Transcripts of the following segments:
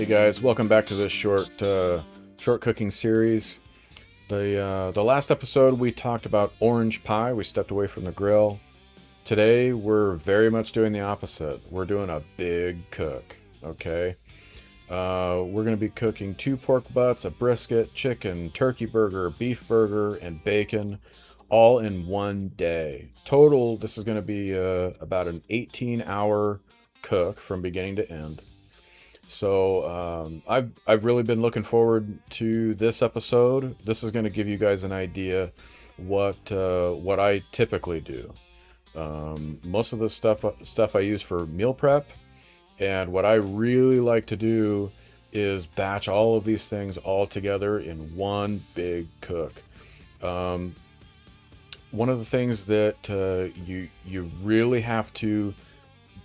guys, welcome back to this short cooking series. The last episode we talked about orange pie. We stepped away from the grill. Today we're very much doing the opposite. We're doing a big cook. Okay, we're going to be cooking 2 pork butts, a brisket, chicken, turkey burger, beef burger, and bacon, all in one day. Total, this is going to be about an 18-hour cook from beginning to end. So I've really been looking forward to this episode. This is going to give you guys an idea what I typically do. Most of the stuff I use for meal prep, and what I really like to do is batch all of these things all together in one big cook. One of the things that you really have to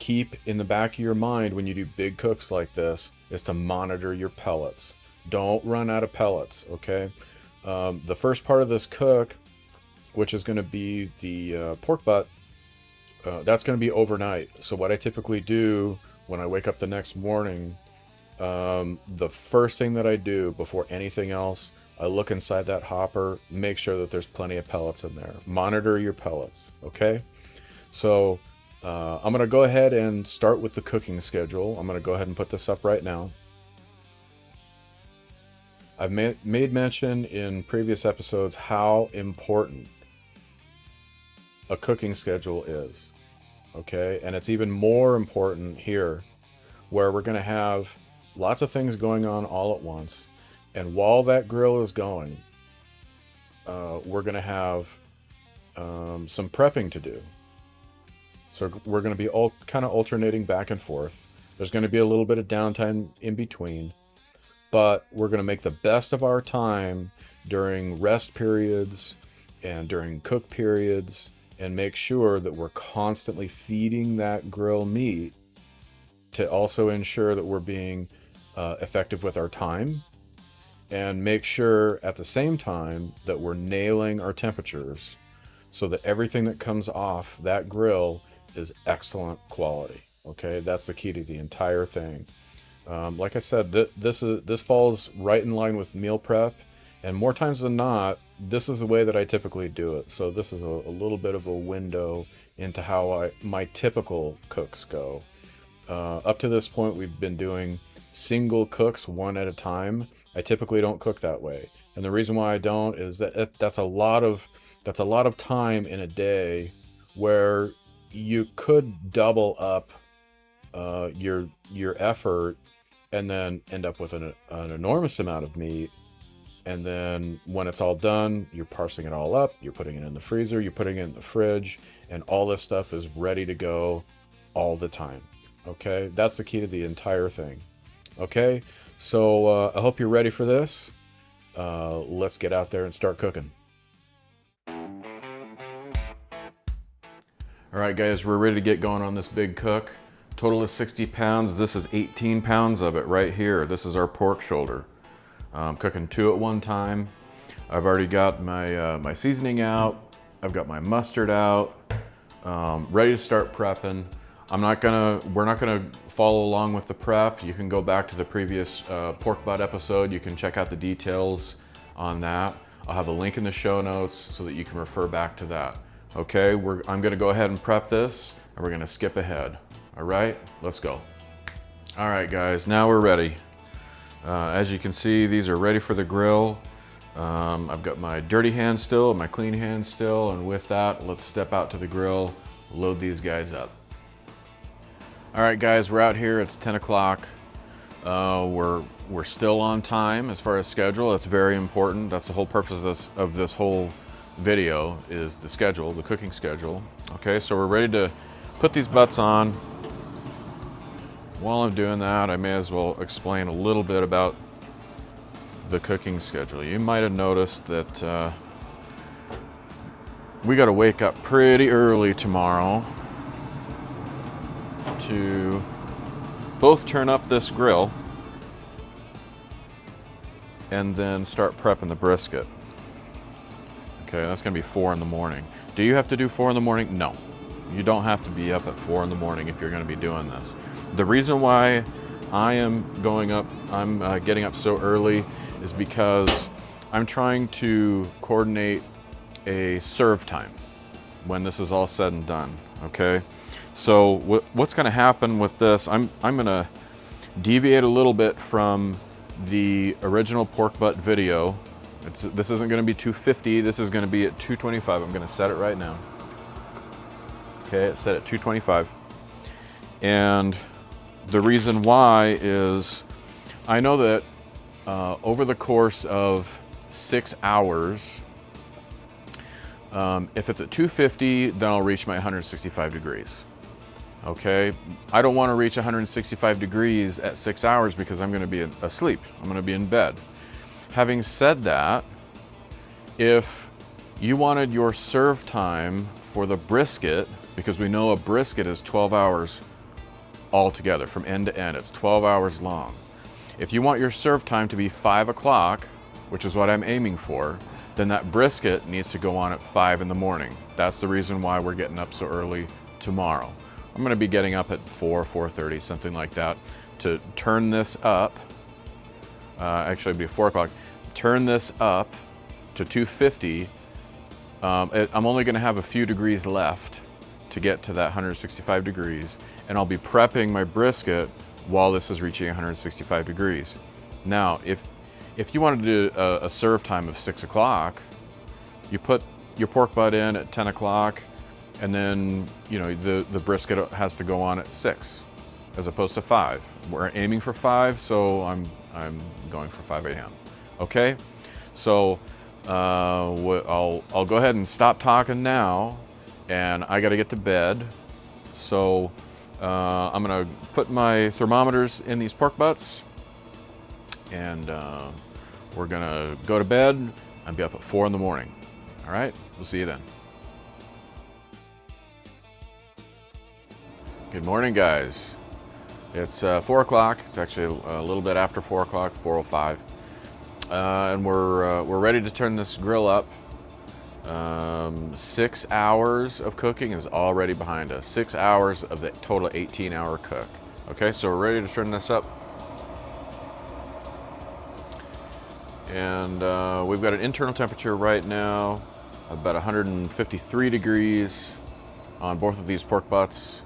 keep in the back of your mind when you do big cooks like this is to monitor your pellets. Don't run out of pellets, okay? The first part of this cook, which is going to be the pork butt, that's going to be overnight. So what I typically do when I wake up the next morning, the first thing that I do before anything else, I look inside that hopper, make sure that there's plenty of pellets in there. Monitor your pellets, okay? So I'm going to go ahead and start with the cooking schedule. I'm going to go ahead and put this up right now. I've made mention in previous episodes how important a cooking schedule is. Okay, and it's even more important here, where we're going to have lots of things going on all at once. And while that grill is going, we're going to have some prepping to do. So we're going to be kind of alternating back and forth. There's going to be a little bit of downtime in between, but we're going to make the best of our time during rest periods and during cook periods, and make sure that we're constantly feeding that grill meat to also ensure that we're being effective with our time, and make sure at the same time that we're nailing our temperatures so that everything that comes off that grill is excellent quality. Okay, that's the key to the entire thing. Like I said, this falls right in line with meal prep, and more times than not, this is the way that I typically do it. So this is a little bit of a window into how my typical cooks go. Up to this point, we've been doing single cooks one at a time. I typically don't cook that way, and the reason why I don't is that that's a lot of time in a day where you could double up your effort and then end up with an enormous amount of meat. And then when it's all done, you're parsing it all up, you're putting it in the freezer, you're putting it in the fridge, and all this stuff is ready to go all the time. Okay, that's the key to the entire thing. Okay, so I hope you're ready for this. Let's get out there and start cooking. All right, guys, we're ready to get going on this big cook. Total is 60 pounds. This is 18 pounds of it right here. This is our pork shoulder. I'm cooking 2 at one time. I've already got my seasoning out. I've got my mustard out, ready to start prepping. We're not gonna follow along with the prep. You can go back to the previous pork butt episode. You can check out the details on that. I'll have a link in the show notes so that you can refer back to that. Okay, I'm gonna go ahead and prep this, and we're gonna skip ahead. All right, let's go. All right, guys, now we're ready. As you can see, these are ready for the grill. I've got my dirty hand still, my clean hand still, and with that, let's step out to the grill, load these guys up. All right, guys, we're out here. It's 10 o'clock. We're still on time as far as schedule. That's very important. That's the whole purpose of this whole video, is the schedule, the cooking schedule. Okay, so we're ready to put these butts on. While I'm doing that, I may as well explain a little bit about the cooking schedule. You might have noticed that we got to wake up pretty early tomorrow to both turn up this grill and then start prepping the brisket. Okay, that's gonna be 4 in the morning. Do you have to do 4 in the morning? No, you don't have to be up at 4 in the morning if you're gonna be doing this. The reason why I am going up, I'm getting up so early is because I'm trying to coordinate a serve time when this is all said and done, okay? So what's gonna happen with this, I'm gonna deviate a little bit from the original pork butt video. This isn't gonna be 250, this is gonna be at 225. I'm gonna set it right now. Okay, it's set at 225. And the reason why is I know that over the course of 6 hours, if it's at 250, then I'll reach my 165 degrees. Okay, I don't want to reach 165 degrees at 6 hours because I'm going to be asleep. I'm going to be in bed. Having said that, if you wanted your serve time for the brisket, because we know a brisket is 12 hours altogether from end to end, it's 12 hours long. If you want your serve time to be 5 o'clock, which is what I'm aiming for, then that brisket needs to go on at 5 in the morning. That's the reason why we're getting up so early tomorrow. I'm gonna be getting up at 4:30, something like that, to turn this up. Actually it'd be 4 o'clock. Turn this up to 250. I'm only gonna have a few degrees left to get to that 165 degrees, and I'll be prepping my brisket while this is reaching 165 degrees. Now, if you wanted to do a serve time of 6 o'clock, you put your pork butt in at 10 o'clock, and then the brisket has to go on at 6, as opposed to 5. We're aiming for 5, so I'm going for 5 a.m. Okay, so I'll go ahead and stop talking now, and I got to get to bed. So I'm gonna put my thermometers in these pork butts, and we're gonna go to bed and be up at 4 in the morning. All right, we'll see you then. Good morning, guys. It's 4 o'clock. It's actually a little bit after 4 o'clock, 4:05, and we're ready to turn this grill up. 6 hours of cooking is already behind us. 6 hours of the total 18-hour cook. Okay, so we're ready to turn this up. And we've got an internal temperature right now about 153 degrees on both of these pork butts.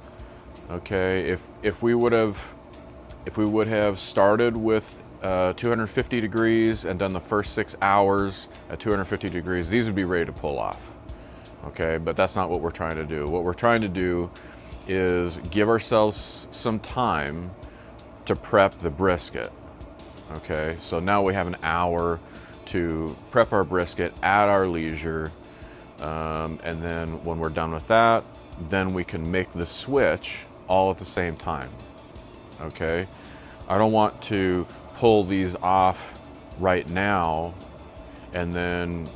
Okay, if we would have started with 250 degrees and done the first 6 hours at 250 degrees, these would be ready to pull off. Okay, but that's not what we're trying to do. What we're trying to do is give ourselves some time to prep the brisket. Okay, so now we have an hour to prep our brisket at our leisure, and then when we're done with that, then we can make the switch all at the same time. Okay, I don't want to pull these off right now and then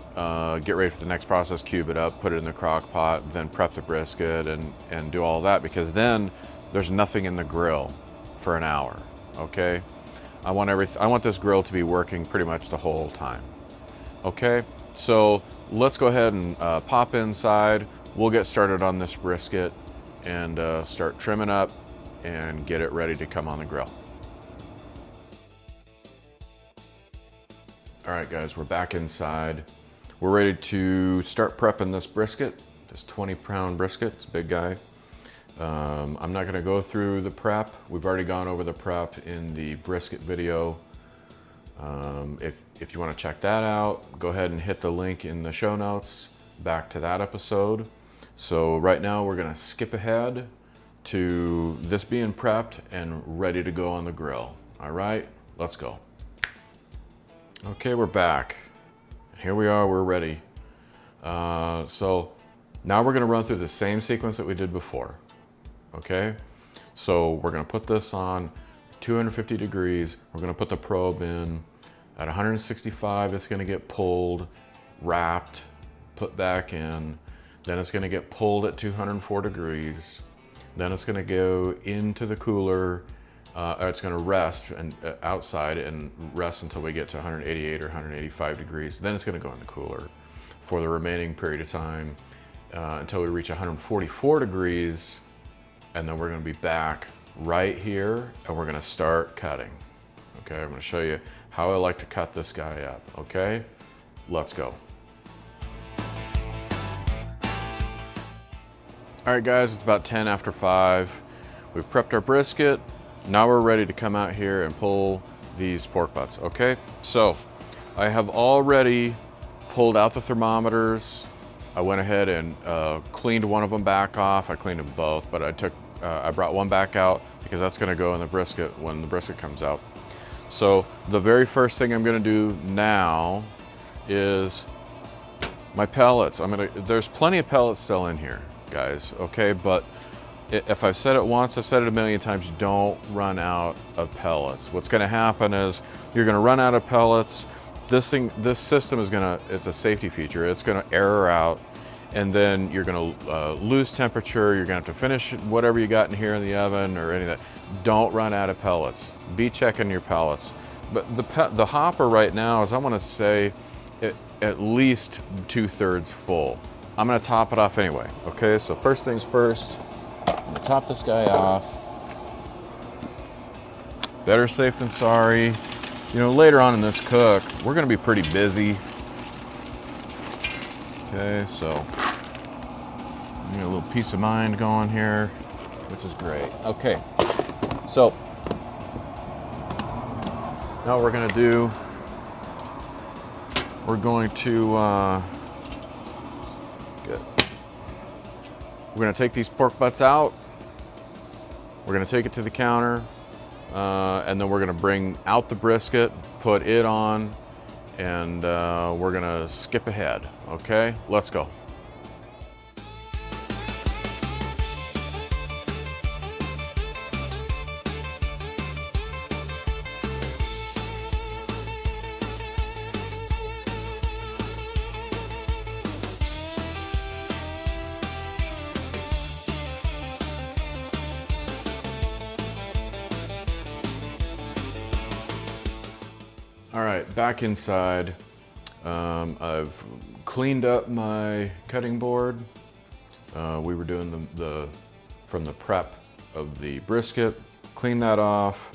get ready for the next process, cube it up, put it in the crock pot, then prep the brisket and do all that, because then there's nothing in the grill for an hour. Okay, I want this grill to be working pretty much the whole time. Okay, so let's go ahead and pop inside. We'll get started on this brisket and start trimming up and get it ready to come on the grill. All right, guys, we're back inside. We're ready to start prepping this brisket, this 20-pound brisket. It's a big guy. I'm not gonna go through the prep. We've already gone over the prep in the brisket video. If you wanna check that out, go ahead and hit the link in the show notes back to that episode. So right now we're gonna skip ahead to this being prepped and ready to go on the grill. All right, let's go. Okay, we're back. Here we are, we're ready. So now we're gonna run through the same sequence that we did before. Okay, so we're gonna put this on 250 degrees. We're gonna put the probe in at 165. It's gonna get pulled, wrapped, put back in. Then it's gonna get pulled at 204 degrees. Then it's gonna go into the cooler. Or it's gonna rest and outside and rest until we get to 188 or 185 degrees. Then it's gonna go in the cooler for the remaining period of time until we reach 144 degrees. And then we're gonna be back right here, and we're gonna start cutting. Okay, I'm gonna show you how I like to cut this guy up, okay? Let's go. All right guys, it's about 10 after 5. We've prepped our brisket. Now we're ready to come out here and pull these pork butts, okay? So I have already pulled out the thermometers. I went ahead and cleaned one of them back off. I cleaned them both, but I brought one back out because that's gonna go in the brisket when the brisket comes out. So the very first thing I'm gonna do now is my pellets. There's plenty of pellets still in here, guys, okay? But if I've said it once, I've said it a million times, don't run out of pellets. What's gonna happen is you're gonna run out of pellets. This system is it's a safety feature. It's gonna error out, and then you're gonna lose temperature. You're gonna have to finish whatever you got in here in the oven or any of that. Don't run out of pellets. Be checking your pellets. But the hopper right now is, I wanna say, at least 2/3 full. I'm gonna top it off anyway, okay? So first things first, I'm gonna top this guy off. Better safe than sorry. You know, later on in this cook, we're gonna be pretty busy. Okay, so we got a little peace of mind going here, which is great. Okay, so now what we're gonna do, we're going to take these pork butts out. We're gonna take it to the counter. And then we're gonna bring out the brisket, put it on, and we're gonna skip ahead, okay? Let's go. All right, back inside. I've cleaned up my cutting board. We were doing from the prep of the brisket, cleaned that off,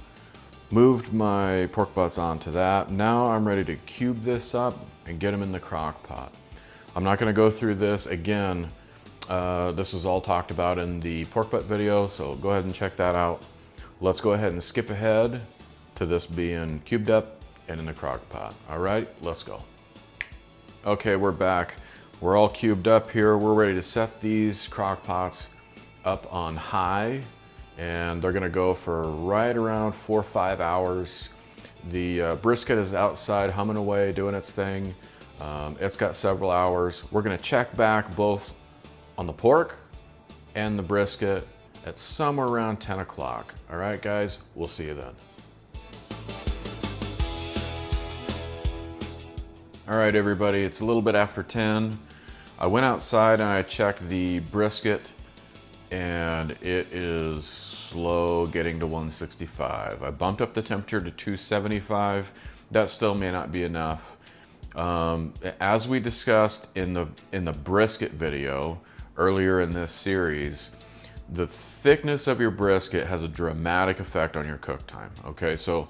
moved my pork butts onto that. Now I'm ready to cube this up and get them in the crock pot. I'm not gonna go through this again. This was all talked about in the pork butt video, so go ahead and check that out. Let's go ahead and skip ahead to this being cubed up and in the crock pot. All right, let's go. Okay, we're back. We're all cubed up here. We're ready to set these crock pots up on high, and they're gonna go for right around 4 or 5 hours. The brisket is outside humming away, doing its thing. It's got several hours. We're gonna check back both on the pork and the brisket at somewhere around 10 o'clock. All right, guys, we'll see you then. All right, everybody, it's a little bit after 10. I went outside and I checked the brisket, and it is slow getting to 165. I bumped up the temperature to 275. That still may not be enough. As we discussed in the brisket video earlier in this series, the thickness of your brisket has a dramatic effect on your cook time, okay? So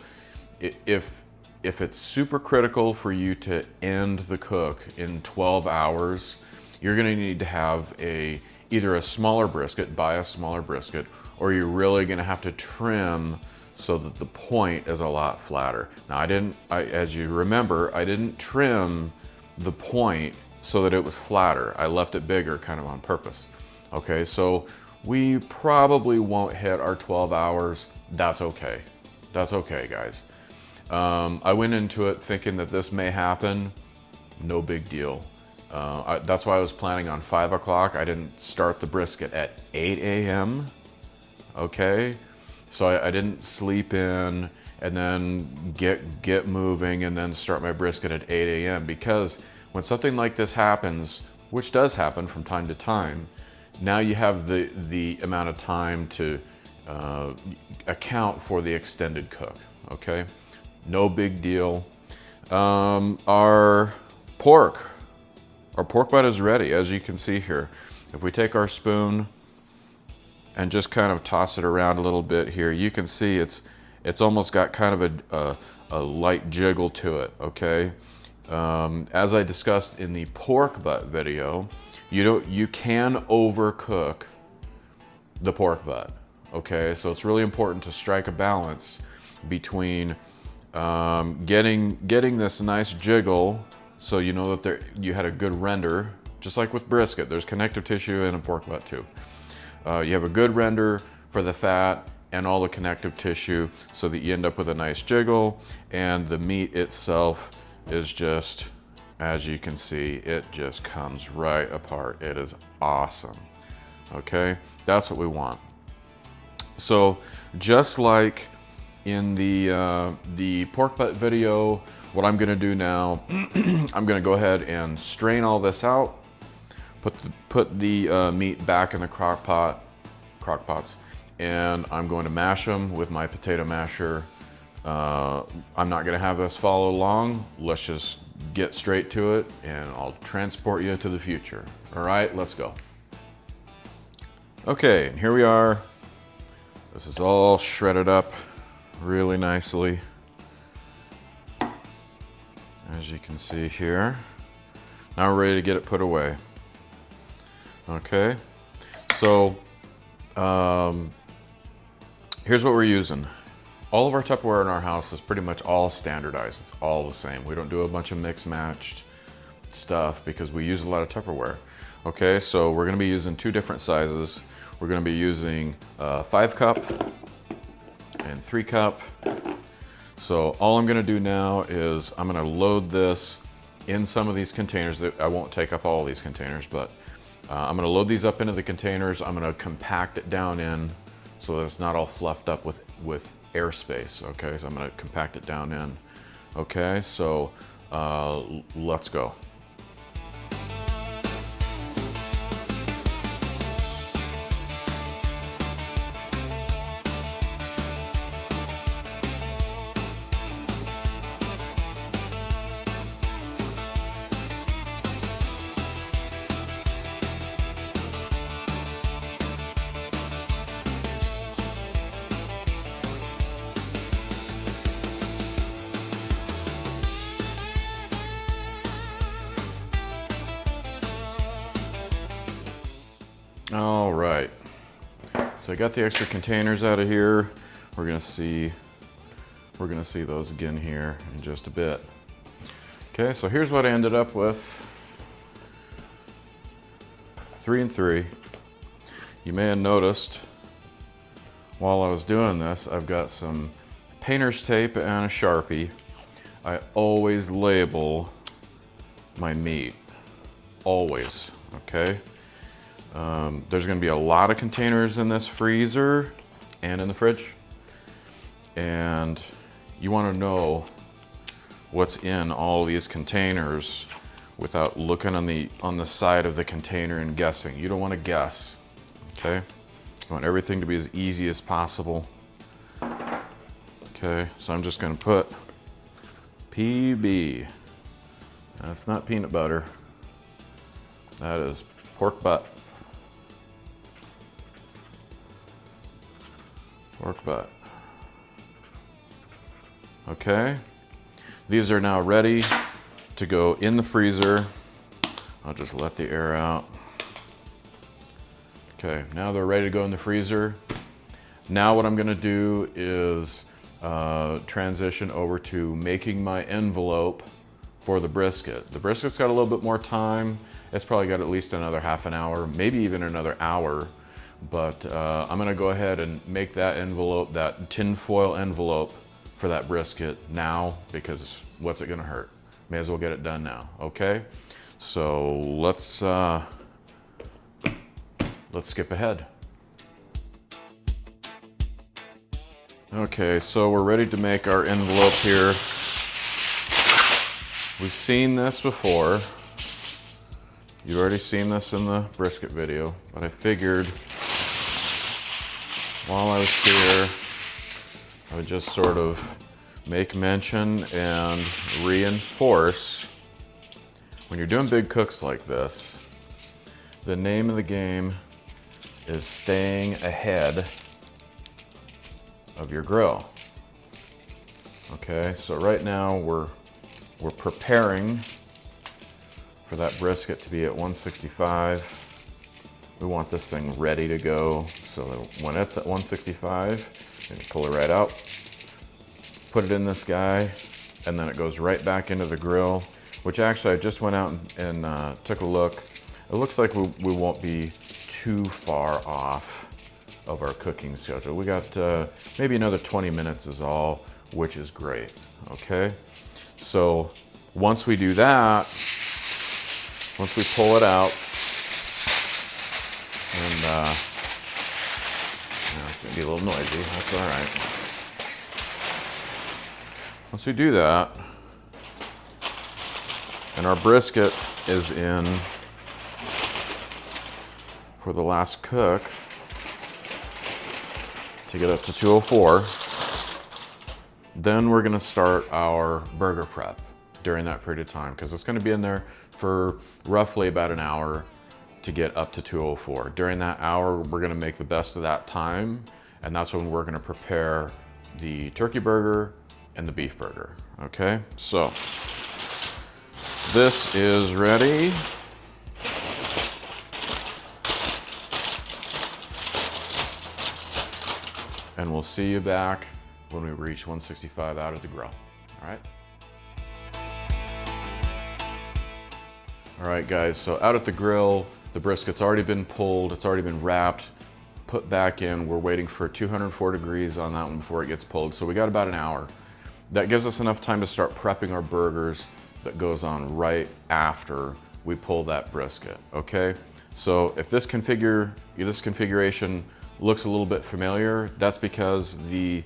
if it's super critical for you to end the cook in 12 hours, you're gonna need to have either a smaller brisket, buy a smaller brisket, or you're really gonna have to trim so that the point is a lot flatter. Now as you remember, I didn't trim the point so that it was flatter. I left it bigger kind of on purpose. Okay, so we probably won't hit our 12 hours. That's okay. That's okay, guys. I went into it thinking that this may happen. No big deal. That's why I was planning on 5 o'clock. I didn't start the brisket at 8 a.m. Okay, so I didn't sleep in and then get moving and then start my brisket at 8 a.m. because when something like this happens, which does happen from time to time, now you have the amount of time to account for the extended cook. Okay. No big deal. Our pork butt is ready, as you can see here. If we take our spoon and just kind of toss it around a little bit here. You can see it's almost got kind of a light jiggle to it, okay? As I discussed in the pork butt video, you can overcook the pork butt, okay? So it's really important to strike a balance between getting this nice jiggle, so you know that you had a good render. Just like with brisket, there's connective tissue in a pork butt too. You have a good render for the fat and all the connective tissue, so that you end up with a nice jiggle, and the meat itself is just, as you can see, it just comes right apart. It is awesome. Okay, that's what we want. So just like in the pork butt video, what I'm gonna do now, I'm gonna go ahead and strain all this out, put the meat back in the crock pots, and I'm going to mash them with my potato masher. I'm not gonna have this follow along. Let's just get straight to it, and I'll transport you to the future. All right, let's go. Okay, and here we are. This is all shredded up really nicely, as you can see here. Now we're ready to get it put away. Okay, so here's what we're using. All of our Tupperware in our house is pretty much all standardized. It's all the same. We don't do a bunch of mix-matched stuff because we use a lot of Tupperware. Okay, so we're gonna be using two different sizes. We're gonna be using 5 cup and 3 cup. So all I'm gonna do now is I'm gonna load this in some of these containers. I won't take up all these containers, but I'm gonna load these up into the containers. I'm gonna compact it down in so that it's not all fluffed up with airspace. Okay, so I'm gonna compact it down in. Okay, so let's go. All right, so I got the extra containers out of here. We're gonna see those again here in just a bit. Okay, so here's what I ended up with. 3 and 3. You may have noticed while I was doing this, I've got some painter's tape and a Sharpie. I always label my meat, always, okay? There's gonna be a lot of containers in this freezer and in the fridge, and you wanna know what's in all these containers without looking on the side of the container and guessing. You don't wanna guess, okay? You want everything to be as easy as possible. Okay, so I'm just gonna put PB. That's not peanut butter. That is pork butt. Pork butt. Okay, these are now ready to go in the freezer. I'll just let the air out. Okay, now they're ready to go in the freezer. Now what I'm gonna do is transition over to making my envelope for the brisket. The brisket's got a little bit more time. It's probably got at least another half an hour, maybe even another hour. But I'm gonna go ahead and make that envelope, that tinfoil envelope for that brisket now, because what's it gonna hurt? May as well get it done now, okay? So let's skip ahead. Okay, so we're ready to make our envelope here. We've seen this before. You've already seen this in the brisket video, but I figured while I was here, I would just sort of make mention and reinforce, when you're doing big cooks like this, the name of the game is staying ahead of your grill. Okay, so right now we're preparing for that brisket to be at 165. We want this thing ready to go, so that when it's at 165, you can pull it right out, put it in this guy, and then it goes right back into the grill, which actually I just went out and took a look. It looks like we won't be too far off of our cooking schedule. We got maybe another 20 minutes is all, which is great, okay? So once we do that, once we pull it out, and it's gonna be a little noisy, that's all right. Once we do that, and our brisket is in for the last cook to get up to 204, then we're gonna start our burger prep during that period of time, because it's gonna be in there for roughly about an hour to get up to 204. During that hour, we're gonna make the best of that time, and that's when we're gonna prepare the turkey burger and the beef burger, okay? So, this is ready. And we'll see you back when we reach 165 out of the grill, all right? All right, guys, so out at the grill, the brisket's already been pulled, it's already been wrapped, put back in. We're waiting for 204 degrees on that one before it gets pulled. So we got about an hour. That gives us enough time to start prepping our burgers. That goes on right after we pull that brisket, okay? So if this configuration looks a little bit familiar, that's because the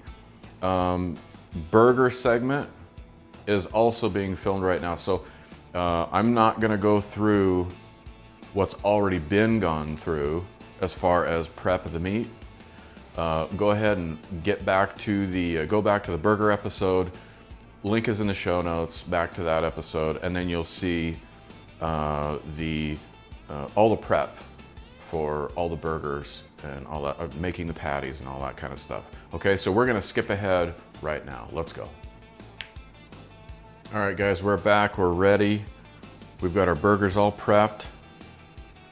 burger segment is also being filmed right now. So I'm not gonna go through what's already been gone through as far as prep of the meat. Go ahead and get back to the, go back to the burger episode. Link is in the show notes, back to that episode, and then you'll see all the prep for all the burgers and all that, making the patties and all that kind of stuff. Okay, so we're gonna skip ahead right now. Let's go. All right, guys, we're back, we're ready. We've got our burgers all prepped.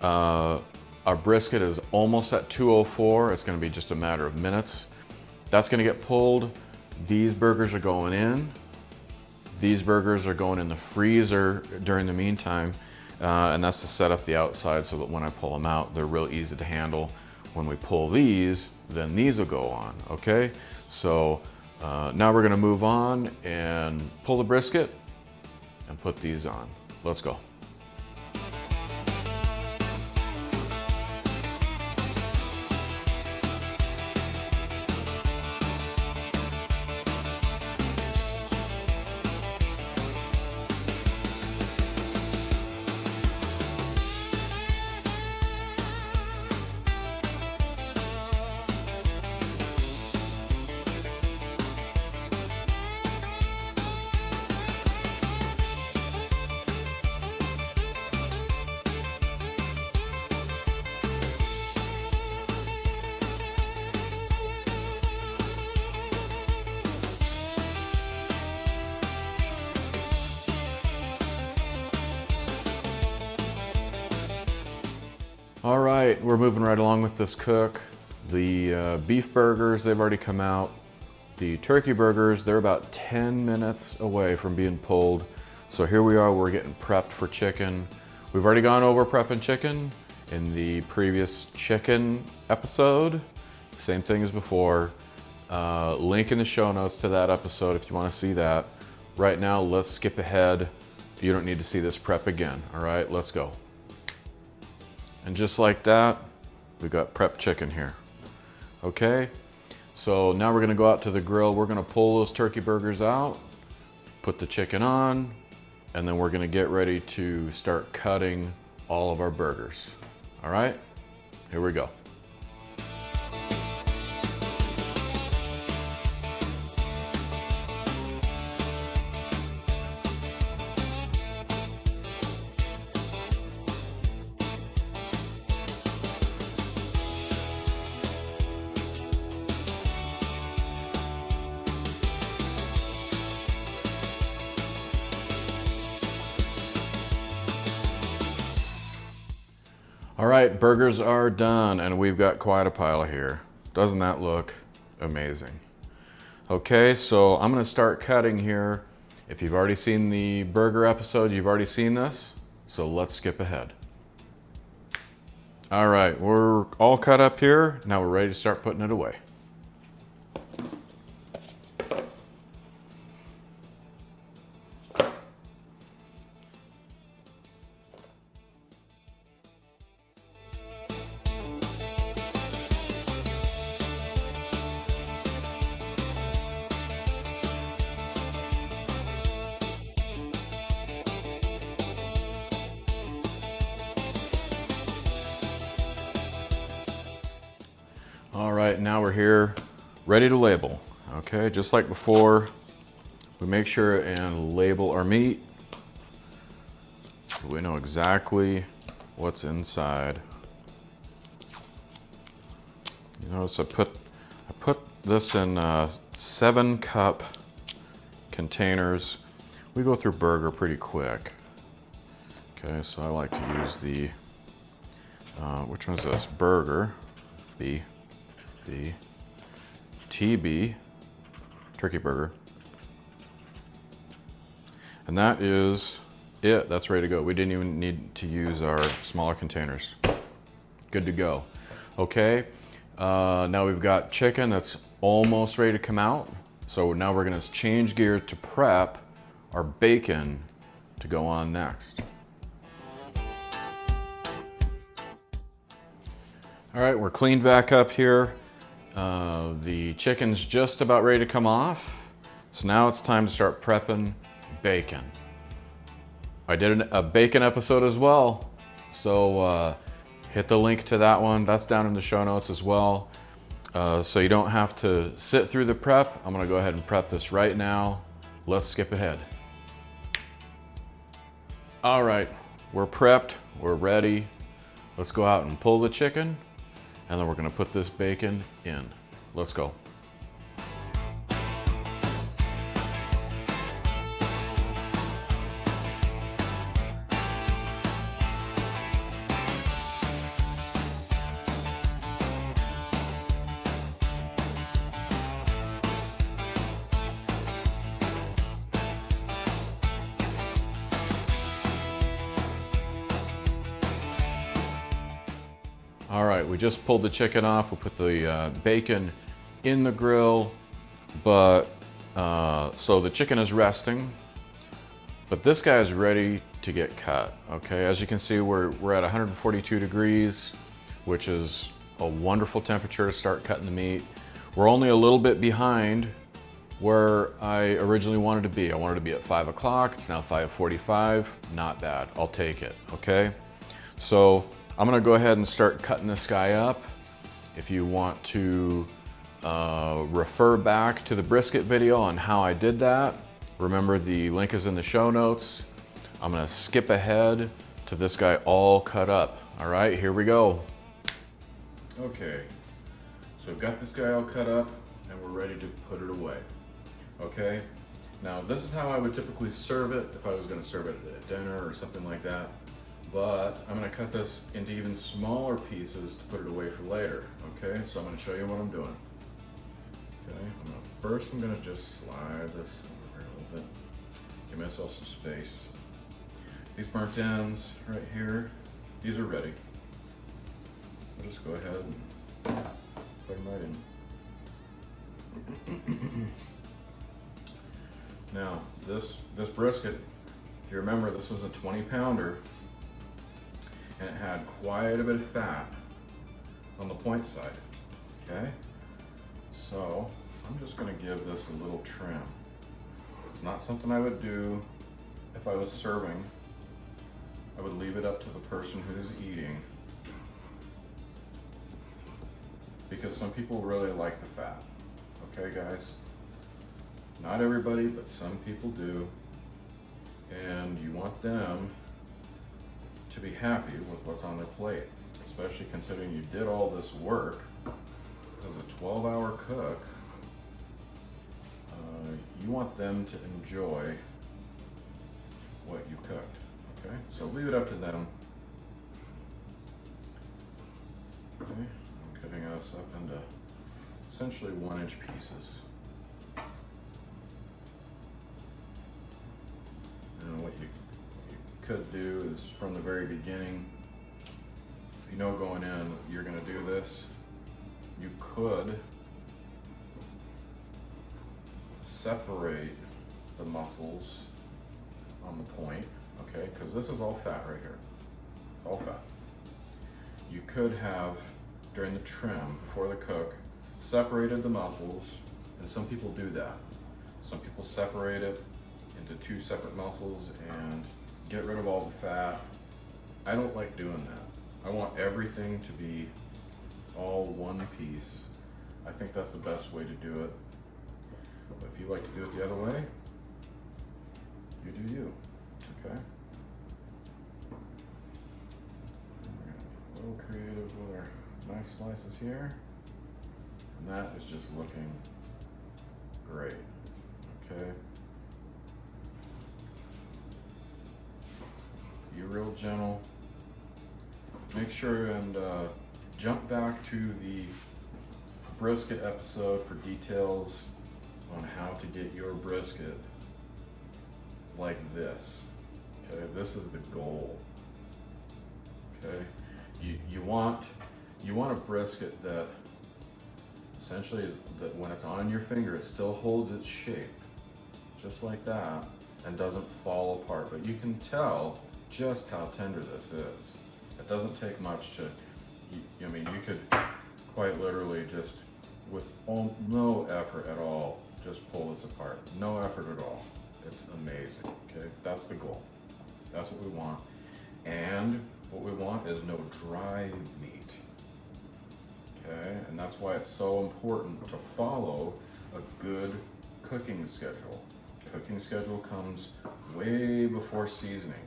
Our brisket is almost at 204. It's gonna be just a matter of minutes. That's gonna get pulled. These burgers are going in. These burgers are going in the freezer during the meantime. And that's to set up the outside so that when I pull them out, they're real easy to handle. When we pull these, then these will go on, okay? So now we're gonna move on and pull the brisket and put these on. Let's go. All right, we're moving right along with this cook. The beef burgers, they've already come out. The turkey burgers, they're about 10 minutes away from being pulled. So here we are, we're getting prepped for chicken. We've already gone over prepping chicken in the previous chicken episode. Same thing as before. Link in the show notes to that episode if you want to see that. Right now, let's skip ahead. You don't need to see this prep again, all right? Let's go. And just like that, we've got prepped chicken here. Okay, so now we're gonna go out to the grill. We're gonna pull those turkey burgers out, put the chicken on, and then we're gonna get ready to start cutting all of our burgers. All right, here we go. All right, burgers are done, and we've got quite a pile here. Doesn't that look amazing? Okay, so I'm gonna start cutting here. If you've already seen the burger episode, you've already seen this, so let's skip ahead. All right, we're all cut up here. Now we're ready to start putting it away. All right, now we're here, ready to label. Okay, just like before, we make sure and label our meat so we know exactly what's inside. You notice I put this in 7-cup containers. We go through burger pretty quick. Okay, so I like to use the, which one's this? Burger, B. The TB, turkey burger. And that is it, that's ready to go. We didn't even need to use our smaller containers. Good to go. Okay, now we've got chicken that's almost ready to come out. So now we're gonna change gears to prep our bacon to go on next. All right, we're cleaned back up here. The chicken's just about ready to come off. So now it's time to start prepping bacon. I did a bacon episode as well. So hit the link to that one. That's down in the show notes as well. So you don't have to sit through the prep. I'm gonna go ahead and prep this right now. Let's skip ahead. All right, we're prepped, we're ready. Let's go out and pull the chicken, and then we're gonna put this bacon in. Let's go. All right, we just pulled the chicken off. We put the bacon in the grill, but so the chicken is resting, but this guy is ready to get cut. Okay, as you can see, we're at 142 degrees, which is a wonderful temperature to start cutting the meat. We're only a little bit behind where I originally wanted to be. I wanted to be at 5 o'clock. It's now 5:45. Not bad. I'll take it. Okay, so I'm gonna go ahead and start cutting this guy up. If you want to refer back to the brisket video on how I did that, remember the link is in the show notes. I'm gonna skip ahead to this guy all cut up. All right, here we go. Okay, so I've got this guy all cut up and we're ready to put it away. Okay, now this is how I would typically serve it if I was gonna serve it at dinner or something like that. But I'm gonna cut this into even smaller pieces to put it away for later. Okay, so I'm gonna show you what I'm doing. Okay, first I'm gonna just slide this over here a little bit. Give myself some space. These burnt ends right here, these are ready. I'll just go ahead and put them right in. Now, this brisket, if you remember, this was a 20-pounder. And it had quite a bit of fat on the point side, okay? So I'm just gonna give this a little trim. It's not something I would do if I was serving. I would leave it up to the person who's eating, because some people really like the fat, okay guys? Not everybody, but some people do, and you want them to be happy with what's on their plate, especially considering you did all this work as a 12-hour cook. You want them to enjoy what you cooked, okay? So leave it up to them Okay, I'm cutting us up into essentially 1-inch pieces. And what you could do is from the very beginning, if you know going in you're going to do this, you could separate the muscles on the point, okay, because this is all fat right here. It's all fat. You could have, during the trim, before the cook, separated the muscles, and some people do that. Some people separate it into 2 separate muscles and get rid of all the fat. I don't like doing that. I want everything to be all one piece. I think that's the best way to do it. But if you like to do it the other way, you do you, okay? A little creative with our nice slices here. And that is just looking great, okay? Be real gentle. Make sure and jump back to the brisket episode for details on how to get your brisket like this. Okay, this is the goal. Okay, you want a brisket that essentially is that when it's on your finger, it still holds its shape, just like that, and doesn't fall apart. But you can tell just how tender this is. It doesn't take much to. I mean, you could quite literally just with no effort at all just pull this apart. No effort at all. It's amazing, okay? That's the goal. That's what we want. And what we want is no dry meat, okay? And that's why it's so important to follow a good cooking schedule. Cooking schedule comes way before seasoning.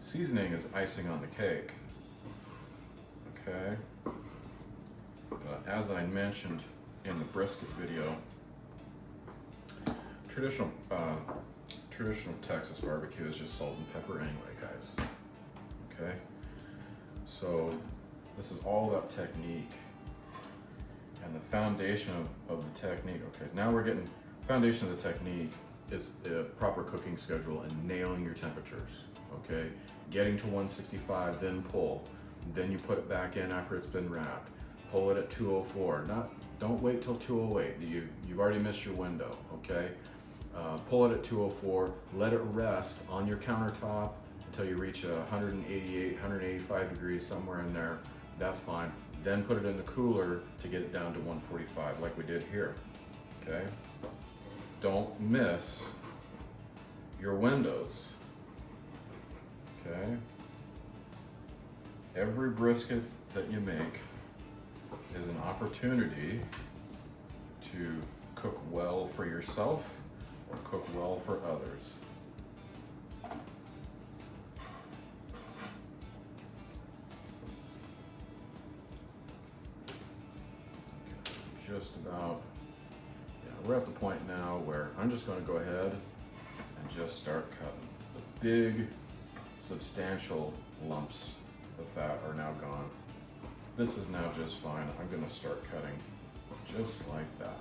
Seasoning is icing on the cake, okay? But as I mentioned in the brisket video, traditional Texas barbecue is just salt and pepper anyway, guys. Okay? So this is all about technique and the foundation of the technique. Okay, now we're getting, foundation of the technique is a proper cooking schedule and nailing your temperatures. Okay? Getting to 165, then pull. Then you put it back in after it's been wrapped. Pull it at 204. Don't wait till 208. You've already missed your window, okay? Pull it at 204, let it rest on your countertop until you reach 188, 185 degrees, somewhere in there. That's fine. Then put it in the cooler to get it down to 145 like we did here, okay? Don't miss your windows, okay? Every brisket that you make is an opportunity to cook well for yourself or cook well for others. Just about, yeah, we're at the point now where I'm just going to go ahead and just start cutting. The big, substantial lumps of fat are now gone. This is now just fine. I'm going to start cutting just like that.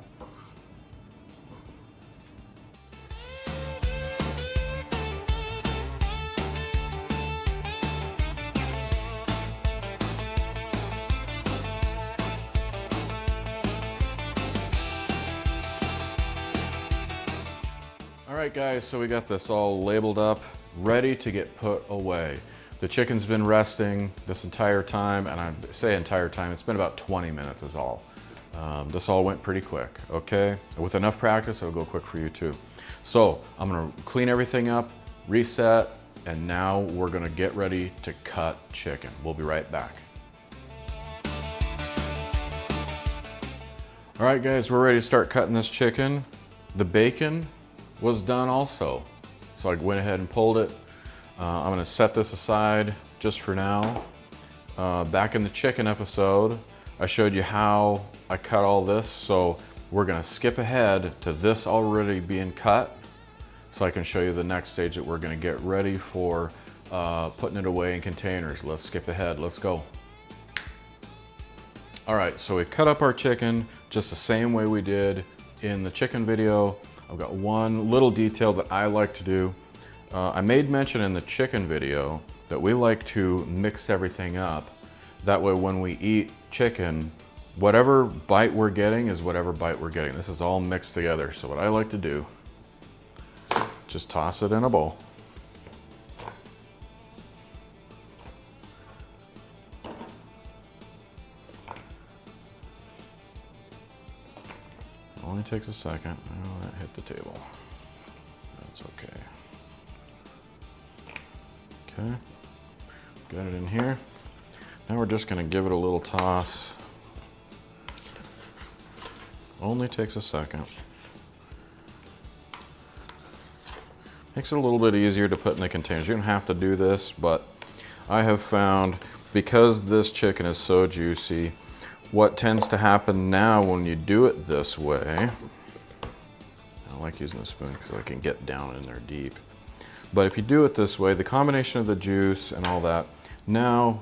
All right, guys, so we got this all labeled up, ready to get put away. The chicken's been resting this entire time, and I say entire time, it's been about 20 minutes is all. This all went pretty quick, okay? With enough practice, it'll go quick for you too. So I'm gonna clean everything up, reset, and now we're gonna get ready to cut chicken. We'll be right back. All right, guys, we're ready to start cutting this chicken. The bacon was done also. So I went ahead and pulled it. I'm gonna set this aside just for now. Back in the chicken episode, I showed you how I cut all this. So we're gonna skip ahead to this already being cut so I can show you the next stage that we're gonna get ready for putting it away in containers. Let's skip ahead, let's go. All right, so we cut up our chicken just the same way we did in the chicken video. I've got one little detail that I like to do. I made mention in the chicken video that we like to mix everything up. That way when we eat chicken, whatever bite we're getting is whatever bite we're getting. This is all mixed together. So what I like to do, just toss it in a bowl. Only takes a second. Oh, that hit the table. That's okay. Okay, got it in here. Now we're just gonna give it a little toss. Only takes a second. Makes it a little bit easier to put in the containers. You don't have to do this, but I have found because this chicken is so juicy, what tends to happen now when you do it this way, I like using the spoon because I can get down in there deep. But if you do it this way, the combination of the juice and all that, now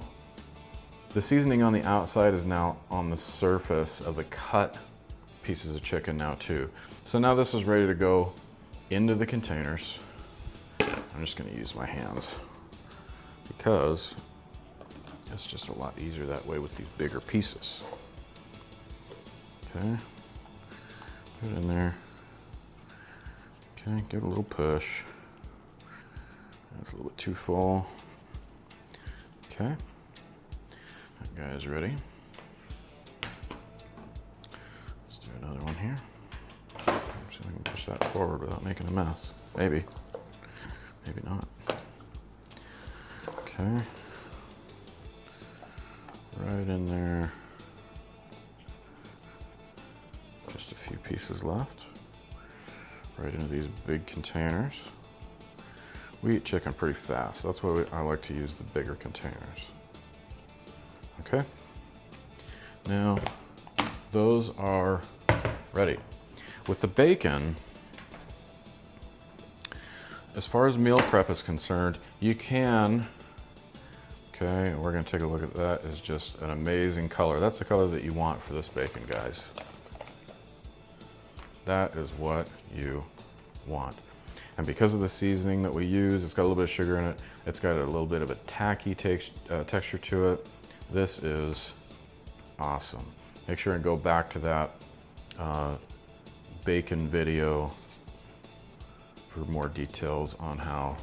the seasoning on the outside is now on the surface of the cut pieces of chicken now too. So now this is ready to go into the containers. I'm just gonna use my hands because it's just a lot easier that way with these bigger pieces. Okay, put it in there. Okay, give it a little push. That's a little bit too full. Okay, that guy's ready. Let's do another one here. See if I can push that forward without making a mess. Maybe, maybe not. Okay, right in there. Just a few pieces left. Right into these big containers. We eat chicken pretty fast. That's why I like to use the bigger containers. Okay. Now, those are ready. With the bacon, as far as meal prep is concerned, you can, okay, we're gonna take a look at that. It's just an amazing color. That's the color that you want for this bacon, guys. That is what you want. And because of the seasoning that we use, it's got a little bit of sugar in it. It's got a little bit of a tacky texture to it. This is awesome. Make sure and go back to that bacon video for more details on how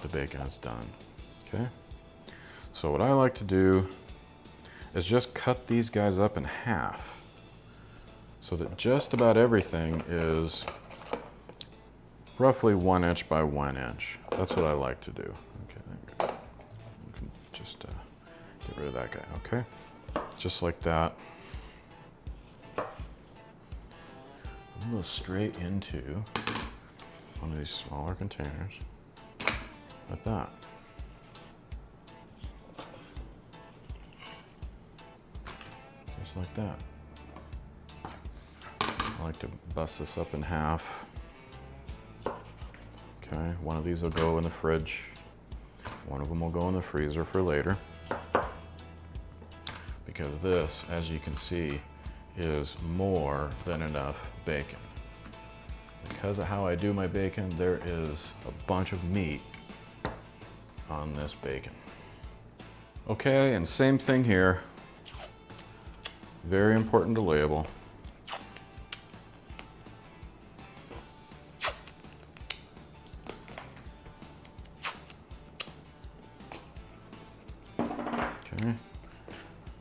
the bacon is done. Okay. So what I like to do is just cut these guys up in half so that just about everything is roughly 1 inch by 1 inch. That's what I like to do. Okay, you can just get rid of that guy, okay? Just like that. We'll go straight into one of these smaller containers, like that. Just like that. I like to bust this up in half. Okay, one of these will go in the fridge. One of them will go in the freezer for later. Because this, as you can see, is more than enough bacon. Because of how I do my bacon, there is a bunch of meat on this bacon. Okay, and same thing here. Very important to label. Okay,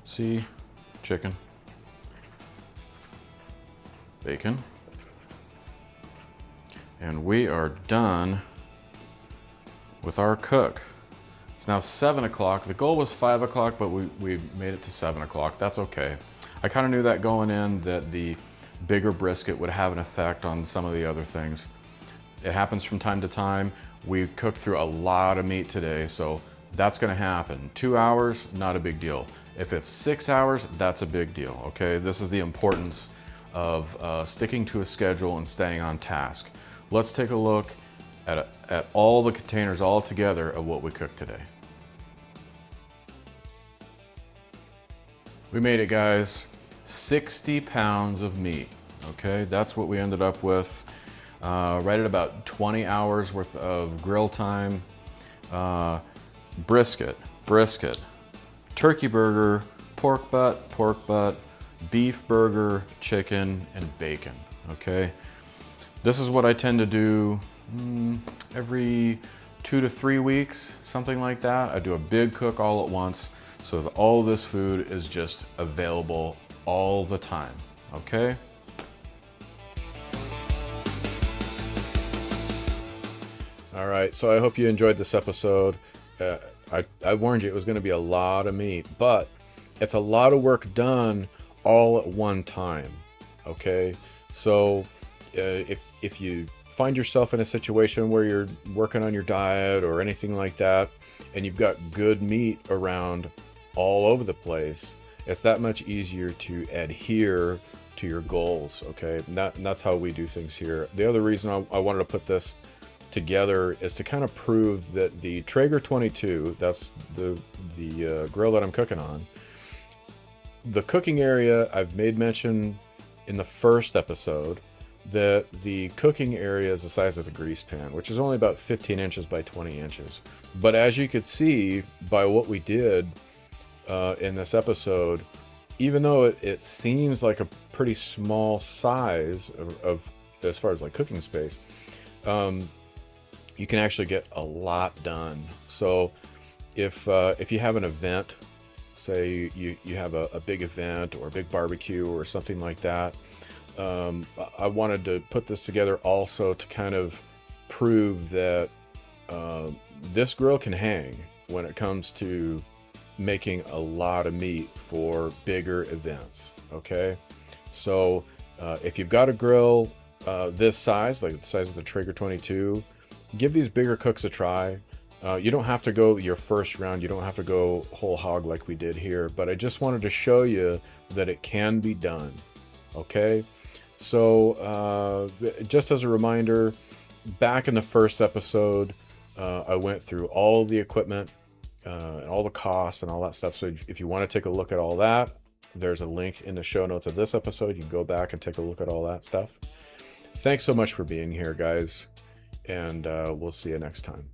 see, chicken, bacon, and we are done with our cook. It's now 7 o'clock. The goal was 5 o'clock, but we made it to 7 o'clock. That's okay. I kind of knew that going in, that the bigger brisket would have an effect on some of the other things. It happens from time to time. We cooked through a lot of meat today, so that's gonna happen. 2 hours, not a big deal. If it's 6 hours, that's a big deal, okay? This is the importance of sticking to a schedule and staying on task. Let's take a look at all the containers all together of what we cooked today. We made it, guys. 60 pounds of meat. Okay, that's what we ended up with. Right at about 20 hours worth of grill time. Brisket, turkey burger, pork butt, beef burger, chicken, and bacon. Okay, this is what I tend to do every 2 to 3 weeks, something like that. I do a big cook all at once, so that all this food is just available all the time. Okay. All right, so I hope you enjoyed this episode. I warned you it was going to be a lot of meat, but it's a lot of work done all at one time. Okay, so if you find yourself in a situation where you're working on your diet or anything like that, and you've got good meat around all over the place, it's that much easier to adhere to your goals. Okay, and that's how we do things here. The other reason I wanted to put this together is to kind of prove that the Traeger 22, that's the grill that I'm cooking on, the cooking area, I've made mention in the first episode that the cooking area is the size of the grease pan, which is only about 15 inches by 20 inches. But as you could see by what we did in this episode, even though it seems like a pretty small size of as far as like cooking space, you can actually get a lot done. So if you have an event, say you have a big event or a big barbecue or something like that, I wanted to put this together also to kind of prove that this grill can hang when it comes to making a lot of meat for bigger events. Okay, so if you've got a grill this size, like the size of the Traeger 22, give these bigger cooks a try. You don't have to go your first round, you don't have to go whole hog like we did here, but I just wanted to show you that it can be done. Okay, so just as a reminder, back in the first episode, I went through all of the equipment and all the costs and all that stuff. So if you want to take a look at all that, there's a link in the show notes of this episode. You can go back and take a look at all that stuff. Thanks so much for being here, guys, and we'll see you next time.